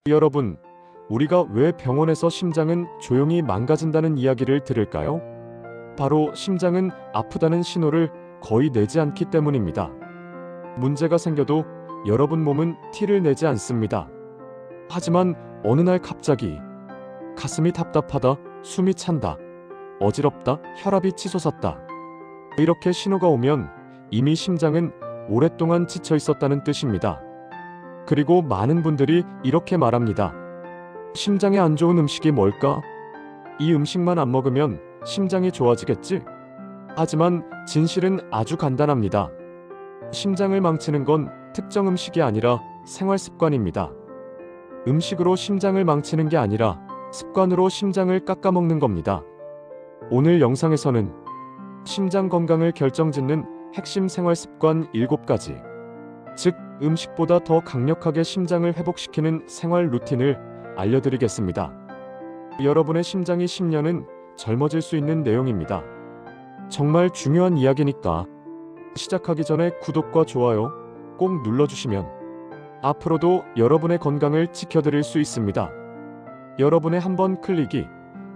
여러분, 우리가 왜 병원에서 심장은 조용히 망가진다는 이야기를 들을까요? 바로 심장은 아프다는 신호를 거의 내지 않기 때문입니다. 문제가 생겨도 여러분 몸은 티를 내지 않습니다. 하지만 어느 날 갑자기 가슴이 답답하다, 숨이 찬다, 어지럽다, 혈압이 치솟았다. 이렇게 신호가 오면 이미 심장은 오랫동안 지쳐 있었다는 뜻입니다. 그리고 많은 분들이 이렇게 말합니다. 심장에 안 좋은 음식이 뭘까? 이 음식만 안 먹으면 심장이 좋아지겠지? 하지만 진실은 아주 간단합니다. 심장을 망치는 건 특정 음식이 아니라 생활 습관입니다. 음식으로 심장을 망치는 게 아니라 습관으로 심장을 깎아먹는 겁니다. 오늘 영상에서는 심장 건강을 결정짓는 핵심 생활 습관 7가지, 즉 음식보다 더 강력하게 심장을 회복시키는 생활 루틴을 알려드리겠습니다. 여러분의 심장이 10년은 젊어질 수 있는 내용입니다. 정말 중요한 이야기니까 시작하기 전에 구독과 좋아요 꼭 눌러주시면 앞으로도 여러분의 건강을 지켜드릴 수 있습니다. 여러분의 한 번 클릭이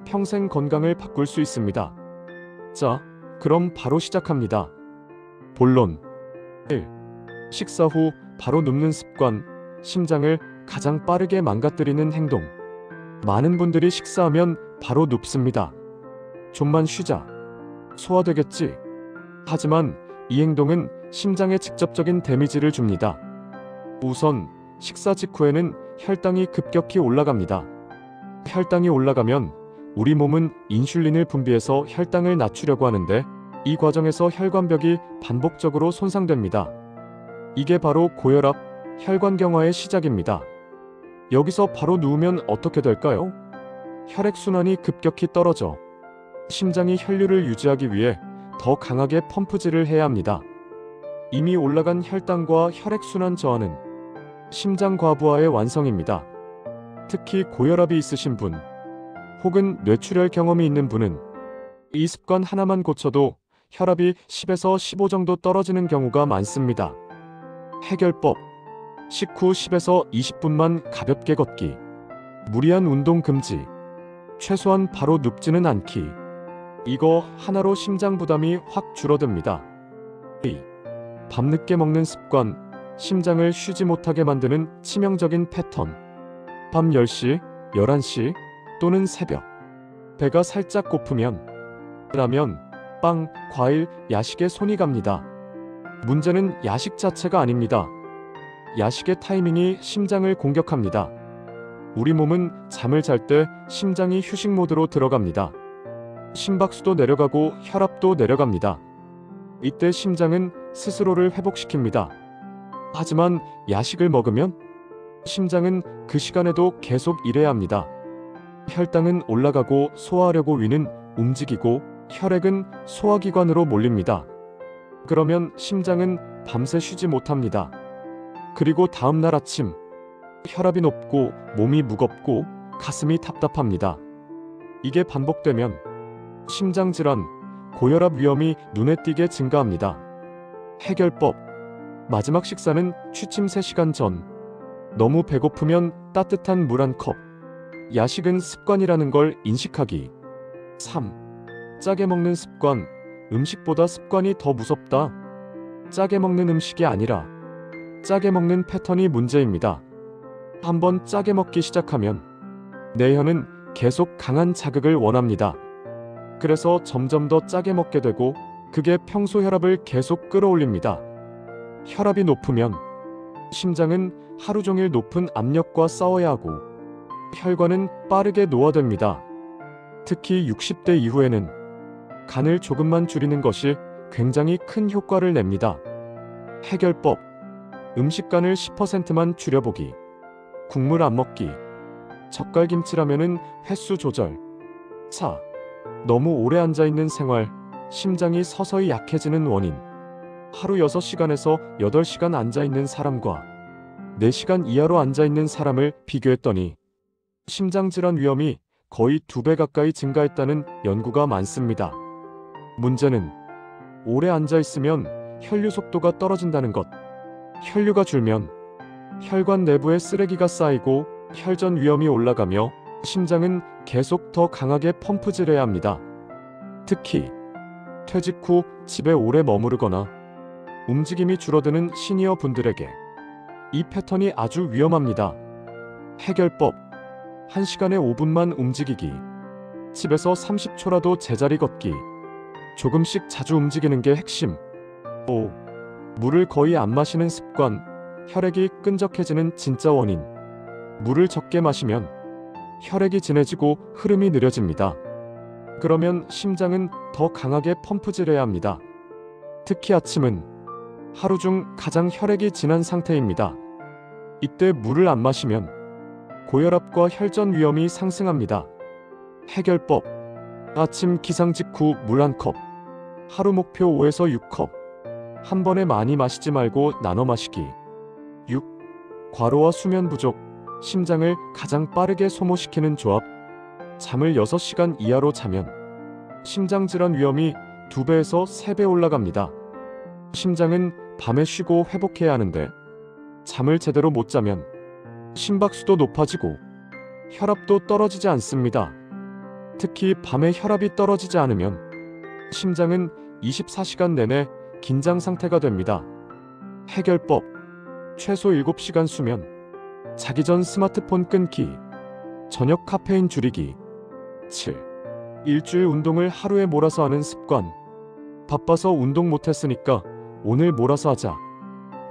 평생 건강을 바꿀 수 있습니다. 자, 그럼 바로 시작합니다. 본론 1. 식사 후 바로 눕는 습관, 심장을 가장 빠르게 망가뜨리는 행동. 많은 분들이 식사하면 바로 눕습니다. 좀만 쉬자, 소화되겠지. 하지만 이 행동은 심장에 직접적인 데미지를 줍니다. 우선 식사 직후에는 혈당이 급격히 올라갑니다. 혈당이 올라가면 우리 몸은 인슐린을 분비해서 혈당을 낮추려고 하는데 이 과정에서 혈관벽이 반복적으로 손상됩니다. 이게 바로 고혈압, 혈관경화의 시작입니다. 여기서 바로 누우면 어떻게 될까요? 혈액순환이 급격히 떨어져 심장이 혈류를 유지하기 위해 더 강하게 펌프질을 해야 합니다. 이미 올라간 혈당과 혈액순환 저하는 심장 과부하의 완성입니다. 특히 고혈압이 있으신 분, 혹은 뇌출혈 경험이 있는 분은 이 습관 하나만 고쳐도 혈압이 10에서 15 정도 떨어지는 경우가 많습니다. 해결법: 식후 10에서 20분만 가볍게 걷기, 무리한 운동 금지, 최소한 바로 눕지는 않기. 이거 하나로 심장 부담이 확 줄어듭니다. 2. 밤늦게 먹는 습관, 심장을 쉬지 못하게 만드는 치명적인 패턴. 밤 10시, 11시 또는 새벽, 배가 살짝 고프면 라면, 빵, 과일, 야식에 손이 갑니다. 문제는 야식 자체가 아닙니다. 야식의 타이밍이 심장을 공격합니다. 우리 몸은 잠을 잘 때 심장이 휴식 모드로 들어갑니다. 심박수도 내려가고 혈압도 내려갑니다. 이때 심장은 스스로를 회복시킵니다. 하지만 야식을 먹으면 심장은 그 시간에도 계속 일해야 합니다. 혈당은 올라가고 소화하려고 위는 움직이고 혈액은 소화기관으로 몰립니다. 그러면 심장은 밤새 쉬지 못합니다. 그리고 다음날 아침, 혈압이 높고 몸이 무겁고 가슴이 답답합니다. 이게 반복되면 심장질환, 고혈압 위험이 눈에 띄게 증가합니다. 해결법: 마지막 식사는 취침 3시간 전. 너무 배고프면 따뜻한 물 한 컵. 야식은 습관이라는 걸 인식하기. 3. 짜게 먹는 습관, 음식보다 습관이 더 무섭다. 짜게 먹는 음식이 아니라 짜게 먹는 패턴이 문제입니다. 한번 짜게 먹기 시작하면 내 혀는 계속 강한 자극을 원합니다. 그래서 점점 더 짜게 먹게 되고 그게 평소 혈압을 계속 끌어올립니다. 혈압이 높으면 심장은 하루 종일 높은 압력과 싸워야 하고 혈관은 빠르게 노화됩니다. 특히 60대 이후에는 간을 조금만 줄이는 것이 굉장히 큰 효과를 냅니다. 해결법: 음식간을 10%만 줄여보기, 국물 안 먹기, 젓갈김치라면은 횟수 조절. 4. 너무 오래 앉아있는 생활, 심장이 서서히 약해지는 원인. 하루 6시간에서 8시간 앉아있는 사람과 4시간 이하로 앉아있는 사람을 비교했더니 심장질환 위험이 거의 2배 가까이 증가했다는 연구가 많습니다. 문제는 오래 앉아있으면 혈류 속도가 떨어진다는 것. 혈류가 줄면 혈관 내부에 쓰레기가 쌓이고 혈전 위험이 올라가며 심장은 계속 더 강하게 펌프질해야 합니다. 특히 퇴직 후 집에 오래 머무르거나 움직임이 줄어드는 시니어 분들에게 이 패턴이 아주 위험합니다. 해결법: 1시간에 5분만 움직이기. 집에서 30초라도 제자리 걷기. 조금씩 자주 움직이는 게 핵심. 5. 물을 거의 안 마시는 습관. 혈액이 끈적해지는 진짜 원인. 물을 적게 마시면 혈액이 진해지고 흐름이 느려집니다. 그러면 심장은 더 강하게 펌프질해야 합니다. 특히 아침은 하루 중 가장 혈액이 진한 상태입니다. 이때 물을 안 마시면 고혈압과 혈전 위험이 상승합니다. 해결법: 아침 기상 직후 물 1컵. 하루 목표 5에서 6컵. 한 번에 많이 마시지 말고 나눠 마시기. 6. 과로와 수면 부족. 심장을 가장 빠르게 소모시키는 조합. 잠을 6시간 이하로 자면 심장 질환 위험이 2배에서 3배 올라갑니다. 심장은 밤에 쉬고 회복해야 하는데 잠을 제대로 못 자면 심박수도 높아지고 혈압도 떨어지지 않습니다. 특히 밤에 혈압이 떨어지지 않으면 심장은 24시간 내내 긴장 상태가 됩니다. 해결법: 최소 7시간 수면. 자기 전 스마트폰 끊기. 저녁 카페인 줄이기. 7. 일주일 운동을 하루에 몰아서 하는 습관. 바빠서 운동 못했으니까 오늘 몰아서 하자.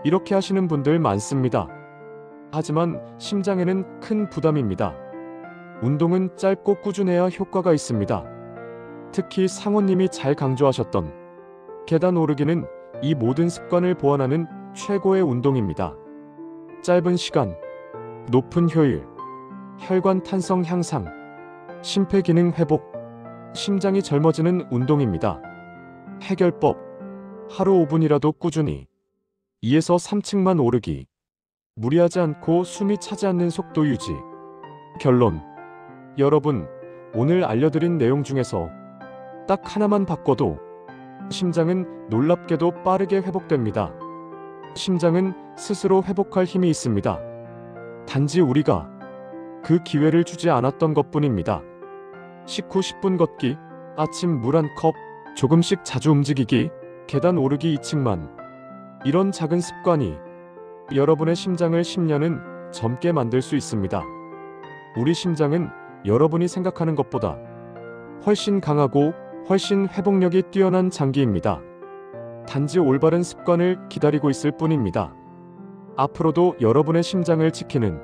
이렇게 하시는 분들 많습니다. 하지만 심장에는 큰 부담입니다. 운동은 짧고 꾸준해야 효과가 있습니다. 특히 상원님이 잘 강조하셨던 계단 오르기는 이 모든 습관을 보완하는 최고의 운동입니다. 짧은 시간, 높은 효율, 혈관 탄성 향상, 심폐기능 회복, 심장이 젊어지는 운동입니다. 해결법: 하루 5분이라도 꾸준히 2에서 3층만 오르기. 무리하지 않고 숨이 차지 않는 속도 유지. 결론: 여러분, 오늘 알려드린 내용 중에서 딱 하나만 바꿔도 심장은 놀랍게도 빠르게 회복됩니다. 심장은 스스로 회복할 힘이 있습니다. 단지 우리가 그 기회를 주지 않았던 것뿐입니다. 식후 10분 걷기, 아침 물 1컵, 조금씩 자주 움직이기, 계단 오르기 2층만. 이런 작은 습관이 여러분의 심장을 10년은 젊게 만들 수 있습니다. 우리 심장은 여러분이 생각하는 것보다 훨씬 강하고 훨씬 회복력이 뛰어난 장기입니다. 단지 올바른 습관을 기다리고 있을 뿐입니다. 앞으로도 여러분의 심장을 지키는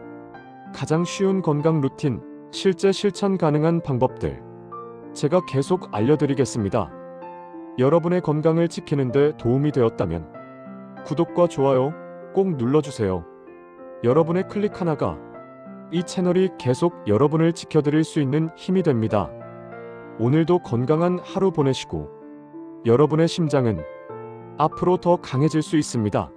가장 쉬운 건강 루틴, 실제 실천 가능한 방법들 제가 계속 알려드리겠습니다. 여러분의 건강을 지키는 데 도움이 되었다면 구독과 좋아요 꼭 눌러주세요. 여러분의 클릭 하나가 이 채널이 계속 여러분을 지켜드릴 수 있는 힘이 됩니다. 오늘도 건강한 하루 보내시고 여러분의 심장은 앞으로 더 강해질 수 있습니다.